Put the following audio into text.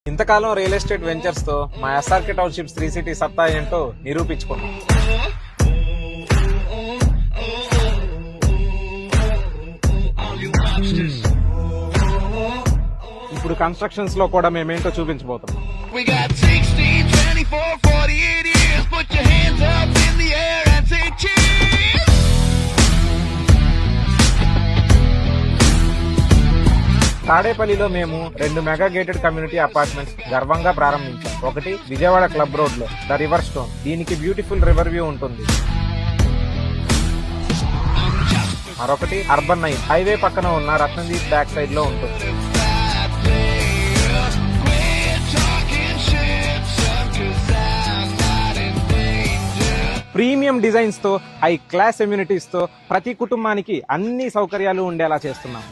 ఇంతకాలం real estate ventures తో మా ఎస్ఆర్కే టౌన్షిప్స్ 3 సిటీ సత్తా ఏంటో నిరూపించుకున్నాం. ఇప్పుడు కన్స్ట్రక్షన్స్ లో కూడా మేమేంటో చూపించబోతున్నాం. We got 16, 24, 48 years. Put your hands up in the air and say cheers. తాడేపల్లిలో మేము 2 మెగా గేటెడ్ కమ్యూనిటీ అపార్ట్మెంట్స్ గర్వంగా ప్రారంభించాం. ఒకటి విజయవాడ క్లబ్ రోడ్ లో ద రివర్ స్టోన్. దీనికి బ్యూటిఫుల్ రివర్ వ్యూ ఉంటుంది. మరొకటి అర్బన్ 9 హైవే పక్కన ఉన్న రత్నదీప్ బ్యాక్ సైడ్ లో ఉంటుంది. ప్రీమియం డిజైన్స్ తో హై క్లాస్ ఎమ్యూనిటీస్ తో ప్రతి కుటుంబానికి అన్ని సౌకర్యాలు ఉండేలా చేస్తున్నాం.